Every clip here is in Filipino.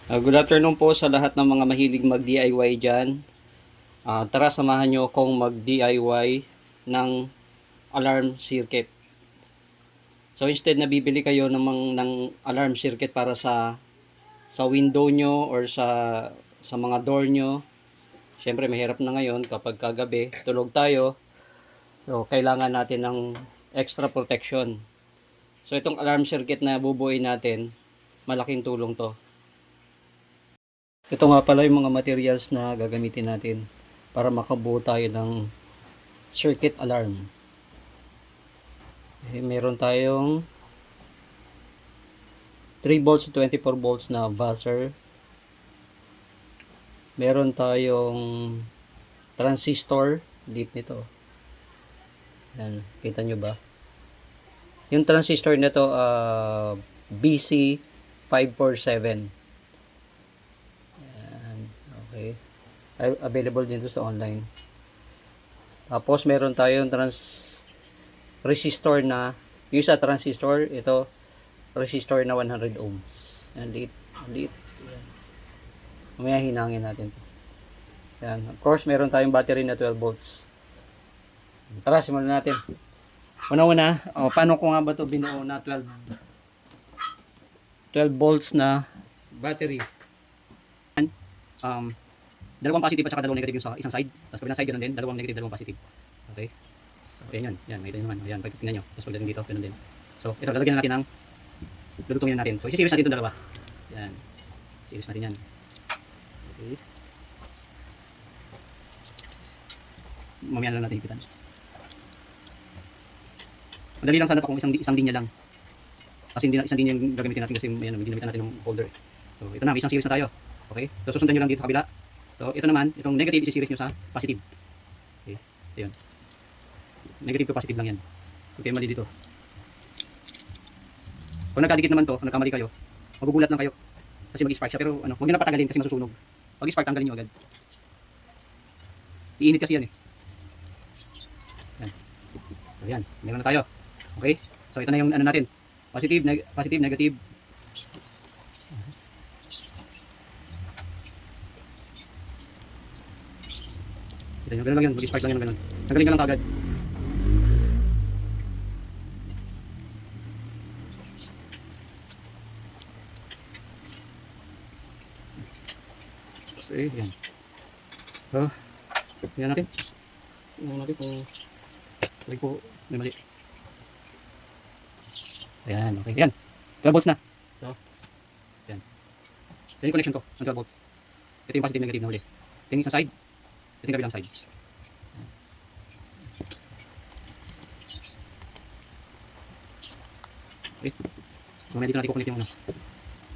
Good afternoon po sa lahat ng mga mahilig mag-DIY dyan. Tara samahan nyo akong mag-DIY ng alarm circuit. So instead na bibili kayo ng alarm circuit para sa window nyo or sa mga door nyo. Siyempre mahirap na ngayon kapag kagabi, tulog tayo. So kailangan natin ng extra protection. So itong alarm circuit na bubuuin natin, malaking tulong to. Ito nga pala yung mga materials na gagamitin natin para makabuo tayo ng circuit alarm. Meron tayong 3 volts to 24 volts na buzzer. Meron tayong transistor, deep nito. Yan, kita nyo ba? Yung transistor nito BC547. Yan, okay. Available dito sa online. Tapos meron tayong resistor na, yung sa transistor, ito resistor na 100 ohms. Yan, liit. Yan. Mamaya hinangin natin to. Yan. Of course, meron tayong battery na 12 volts. Tara, simulan natin. Una-una, paano ko nga ba ito binuo na 12 volts na battery? Dalawang positive at saka dalawang negative yung sa isang side. Tapos kabilang side, ganoon din. Dalawang negative, dalawang positive. Okay? So, ayan yun. Yan, may ito naman. Ayan, tingnan nyo. Tapos pagdating dito, ganoon din. So, ito, lalagyan natin ng lulutungin natin. So, isi-series natin itong dalawa. Yan. Series natin yan. Okay. Mamaya na lang natin hipitan. Madali lang sana pa kung isang linya lang. Kasi hindi na isang linya yung gagamitin natin kasi ayan, ginamitan natin ng holder. So, ito na, may isang series na tayo. Okay? So, susundan nyo lang dito sa kabila. So, ito naman, itong negative isi-series nyo sa positive. Okay? Ayan. Negative to positive lang yan. Okay, mali dito. Kung nagkadikit naman to, kung nagkamali kayo, magugulat lang kayo. Kasi mag-spark siya. Pero ano, huwag nyo na patagalin kasi masusunog. Pag spark, tanggalin nyo agad. Iinit kasi yan eh. Yan. So yan, meron na tayo. Okay? So ito na yung ano natin. Positive, negative. Ito yung ganun lang yun. Mag-spark lang yun. Ganun. Tanggalin ka lang agad. So yan. So, tingnan natin. Tingnan natin kung tuloy po may mali. Ayan, okay. Ayan. 12 volts na. So, ayan. Ito yung connection ko. 12 volts. Ito yung positive negative na uli. Ito yung isang side. Ito yung kabilang side. Ayan. Okay. Mamaya dito natin kukunik yung ano.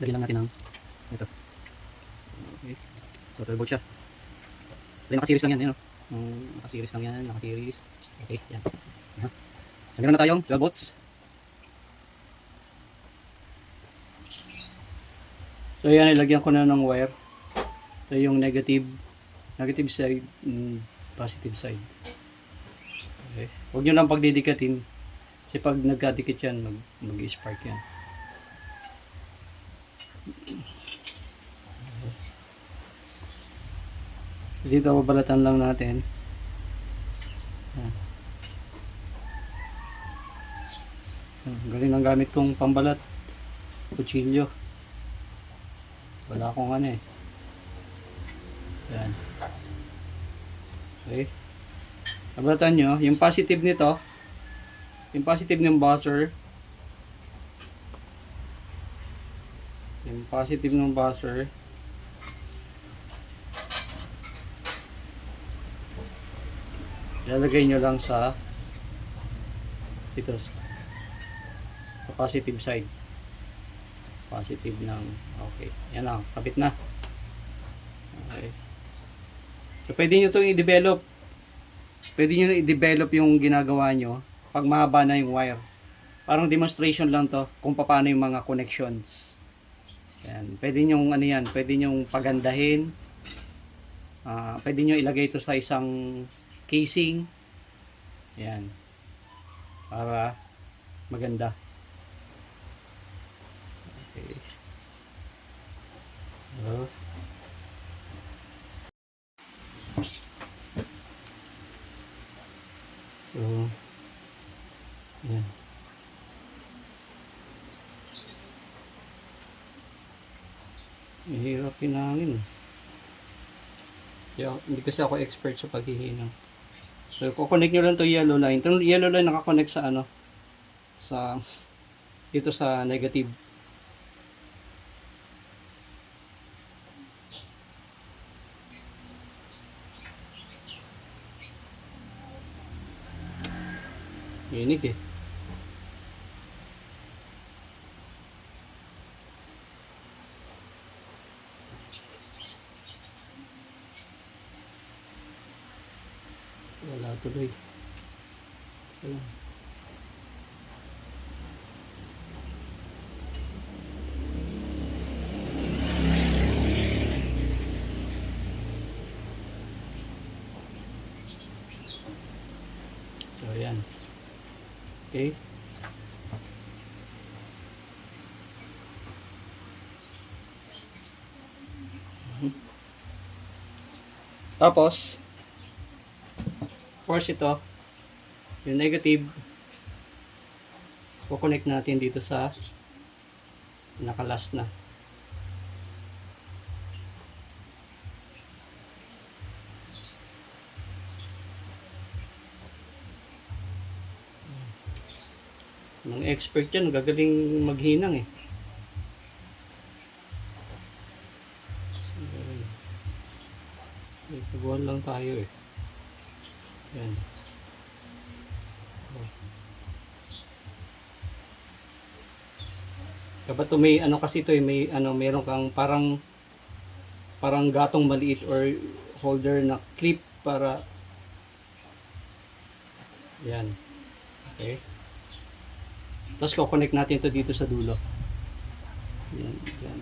Dali lang natin ng ito. Okay. So, 12 volts siya. Naka-series lang yan. Ayan, naka-series lang yan. Naka-series. Okay. Yan. So, meron na tayong 12 volts. So yan, ilagyan ko na ng wire. So yung negative side, positive side. Okay. Huwag nyo lang pagdidikatin. Kasi pag nagkadikit yan, mag-spark yan. So dito, babalatan lang natin. Galing ang gamit kong pambalat. Kutsilyo. Wala akong ano eh. Yan. Okay. Kabalatan nyo, yung positive nito, yung positive ng buzzer, ilalagay nyo lang sa ito, sa positive side. Positive ng, okay. Yan na, kabit na. Okay. So, pwede nyo itong i-develop. Pwede nyo i-develop yung ginagawa nyo pag mahaba na yung wire. Parang demonstration lang to kung paano yung mga connections. Yan. Pwede nyo, ano yan, pwede nyo pagandahin. Pwede nyo ilagay ito sa isang casing. Yan. Para maganda. Okay. So, yan. Mahirap hinangin. Kaya, hindi kasi ako expert sa paghihinang. So, kukonect nyo lang to yellow line. Itong yellow line nakakonect sa ano? Sa, dito sa negative. Inig eh. Wala tuloy. Ayan. So, ayan. Okay. Tapos, force ito, yung negative, kukonect natin dito sa nakalas na. Mga expert yan, gagaling maghinang eh. Nagpagawan lang tayo eh. Yan. Kapag to may ano kasi to eh, may ano, meron kang parang gatong maliit or holder na clip para yan. Okay. Tapos ko-connect natin to dito sa dulo. Yan, yan.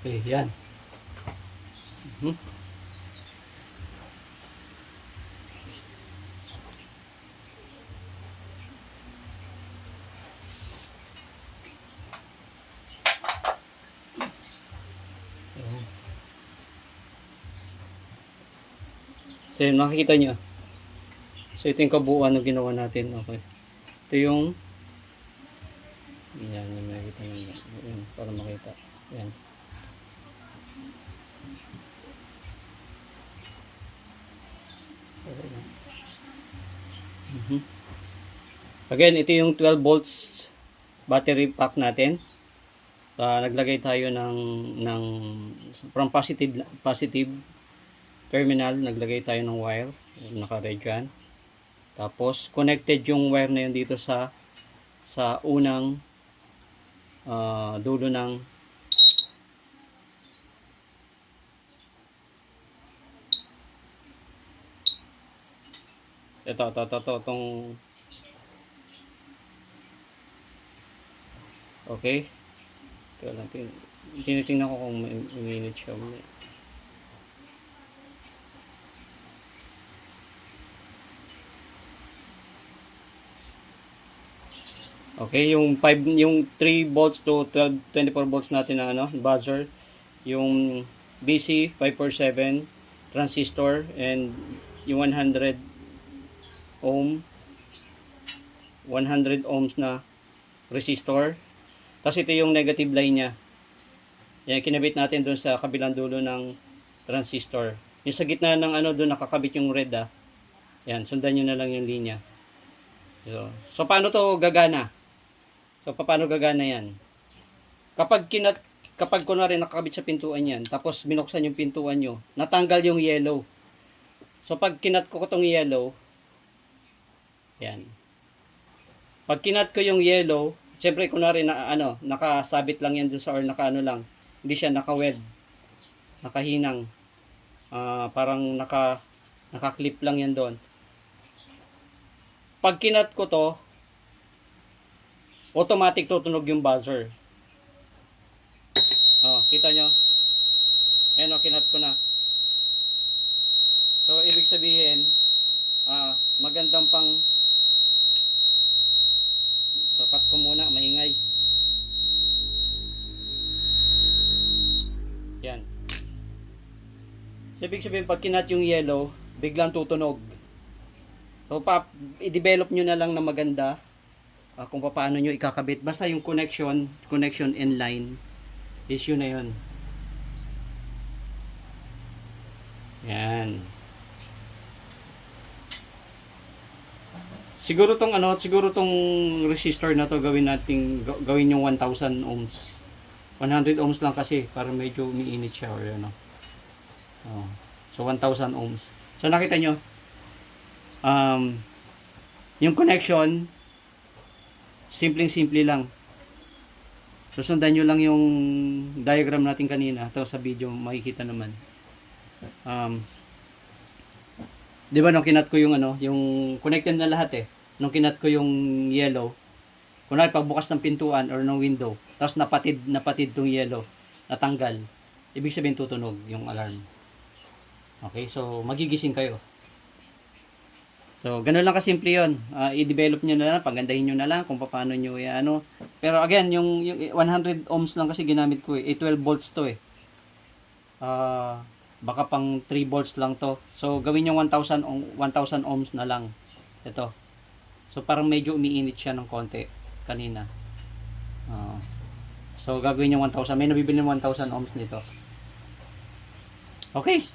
Okay, yan. So yun, makikita nyo. So ito yung kabuuan ng ginawa natin. Okay. Ito yung yan, yung makikita nyo. Yan, para makita. Yan. Again, ito yung 12 volts battery pack natin. Naglagay tayo ng from positive terminal, naglagay tayo ng wire, naka-red yan. Tapos connected yung wire na yun dito sa unang dulo ng itong okay. Ito natin. Tinitingnan ko kung may minute siya. Okay, yung 3 volts to 24 volts natin na ano, buzzer, yung BC 547 transistor and yung 100 ohms na resistor. Tapos ito yung negative line niya. Yan, kinabit natin doon sa kabilang dulo ng transistor. Yung sa gitna ng ano doon nakakabit yung red ah. Yan, sundan nyo na lang yung linya. So paano to gagana? So paano gagana yan? Kapag kunwari nakakabit sa pintuan yan, tapos binuksan yung pintuan nyo, natanggal yung yellow. So pag kinat ko itong yellow, yan. Pag kinat ko yung yellow, siyempre kunwari na ano, nakasabit lang yan dun sa or nakaano lang. Hindi siya naka-weld. Nakahinang. Parang naka-clip lang yan doon. Pag kinat ko to, automatic tutunog yung buzzer. Kita nyo? Ayan o, kinat ko na. So, ibig sabihin, So, ibig sabihin, pag kinat yung yellow, biglang tutunog. So, i-develop nyo na lang na maganda kung paano nyo ikakabit. Basta yung connection inline, issue na yun. Yan. Siguro tong resistor na to gawin yung 1000 ohms. 100 ohms lang kasi para medyo umiinit siya or ano. Oh. So 1000 ohms. So nakita nyo yung connection simple lang. Susundan nyo lang yung diagram natin kanina. Ito sa video makikita naman. Di ba nung kinat ko yung yung connected na lahat eh. Nung kinat ko yung yellow, kunwari pagbukas ng pintuan or ng window, tapos napatid tong yellow, natanggal, ibig sabihin tutunog yung alarm. Okay, so magigising kayo. So, ganun lang kasimple yun. I-develop nyo na lang, pagandahin nyo na lang kung paano nyo Pero again, yung 100 ohms lang kasi ginamit ko eh. 12 volts to eh. Baka pang 3 volts lang to. So, gawin yung 1000 ohms na lang. Ito. So, parang medyo umiinit siya ng konti kanina. So, gagawin yung 1000. May nabibili ng 1000 ohms nito. Okay.